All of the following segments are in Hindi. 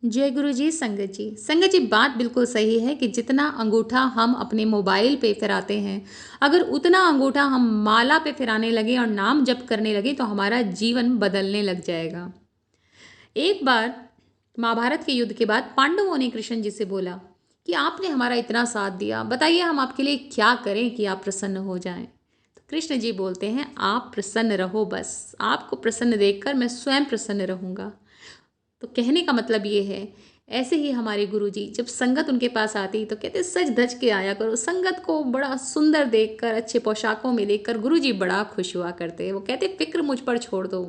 जय गुरु जी। संगत जी बात बिल्कुल सही है कि जितना अंगूठा हम अपने मोबाइल पे फिराते हैं, अगर उतना अंगूठा हम माला पे फिराने लगे और नाम जप करने लगे तो हमारा जीवन बदलने लग जाएगा। एक बार महाभारत के युद्ध के बाद पांडवों ने कृष्ण जी से बोला कि आपने हमारा इतना साथ दिया, बताइए हम आपके लिए क्या करें कि आप प्रसन्न हो जाएं। तो कृष्ण जी बोलते हैं, आप प्रसन्न रहो, बस आपको प्रसन्न देखकर मैं स्वयं प्रसन्न रहूंगा। तो कहने का मतलब ये है, ऐसे ही हमारे गुरुजी जब संगत उनके पास आती तो कहते सज धज के आया करो। संगत को बड़ा सुंदर देखकर, अच्छे पोशाकों में देखकर गुरुजी बड़ा खुश हुआ करते। वो कहते फिक्र मुझ पर छोड़ दो,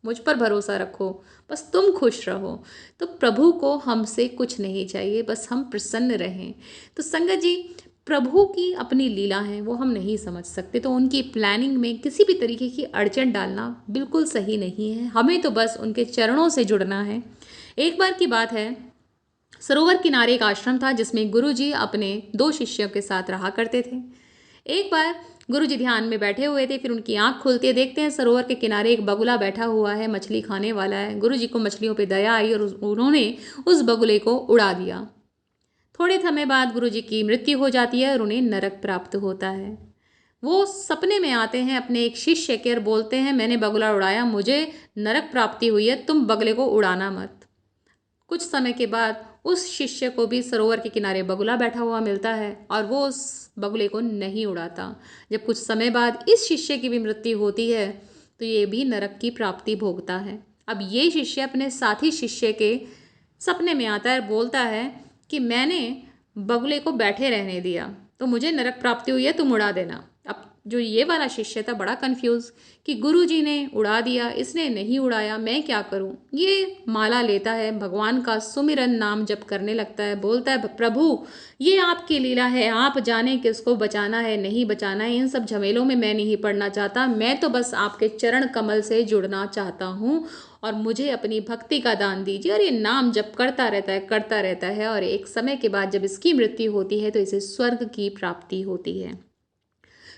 मुझ पर भरोसा रखो, बस तुम खुश रहो। तो प्रभु को हमसे कुछ नहीं चाहिए, बस हम प्रसन्न रहें। तो संगत जी, प्रभु की अपनी लीला है, वो हम नहीं समझ सकते, तो उनकी प्लानिंग में किसी भी तरीके की अड़चन डालना बिल्कुल सही नहीं है। हमें तो बस उनके चरणों से जुड़ना है। एक बार की बात है, सरोवर किनारे एक आश्रम था जिसमें गुरुजी अपने दो शिष्यों के साथ रहा करते थे। एक बार गुरुजी ध्यान में बैठे हुए थे, फिर उनकी आंख खुलती है, देखते हैं सरोवर के किनारे एक बगुला बैठा हुआ है, मछली खाने वाला है। गुरुजी को मछलियों पे दया आई और उन्होंने उस बगुले को उड़ा दिया। थोड़े समय बाद गुरुजी की मृत्यु हो जाती है और उन्हें नरक प्राप्त होता है। वो सपने में आते हैं अपने एक शिष्य के और बोलते हैं, मैंने बगुला उड़ाया, मुझे नरक प्राप्ति हुई है, तुम बगले को उड़ाना मत। कुछ समय के बाद उस शिष्य को भी सरोवर के किनारे बगुला बैठा हुआ मिलता है और वो उस बगुले को नहीं उड़ाता। जब कुछ समय बाद इस शिष्य की भी मृत्यु होती है तो ये भी नरक की प्राप्ति भोगता है। अब ये शिष्य अपने साथी शिष्य के सपने में आता है, बोलता है कि मैंने बगुले को बैठे रहने दिया तो मुझे नरक प्राप्ति हुई है, तुम उड़ा देना। अब जो ये वाला शिष्य था बड़ा कंफ्यूज कि गुरुजी ने उड़ा दिया, इसने नहीं उड़ाया, मैं क्या करूं। ये माला लेता है, भगवान का सुमिरन नाम जप करने लगता है, बोलता है प्रभु ये आपकी लीला है, आप जाने किसको बचाना है नहीं बचाना है, इन सब झमेलों में मैं नहीं पड़ना चाहता, मैं तो बस आपके चरण कमल से जुड़ना चाहता हूँ और मुझे अपनी भक्ति का दान दीजिए। और ये नाम जप करता रहता है और एक समय के बाद जब इसकी मृत्यु होती है तो इसे स्वर्ग की प्राप्ति होती है।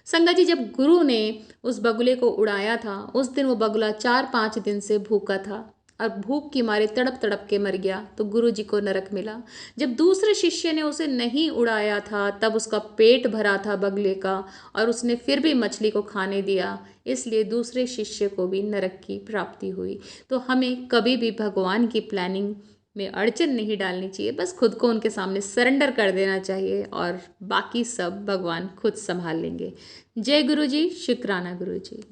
संगत जी, जब गुरु ने उस बगुले को उड़ाया था उस दिन वो बगुला 4-5 दिन से भूखा था और भूख की मारे तड़प तड़प के मर गया, तो गुरु जी को नरक मिला। जब दूसरे शिष्य ने उसे नहीं उड़ाया था तब उसका पेट भरा था बगले का और उसने फिर भी मछली को खाने दिया, इसलिए दूसरे शिष्य को भी नरक की प्राप्ति हुई। तो हमें कभी भी भगवान की प्लानिंग में अड़चन नहीं डालनी चाहिए, बस खुद को उनके सामने सरेंडर कर देना चाहिए और बाकी सब भगवान खुद संभाल लेंगे। जय गुरु जी, शुक्राना गुरु जी।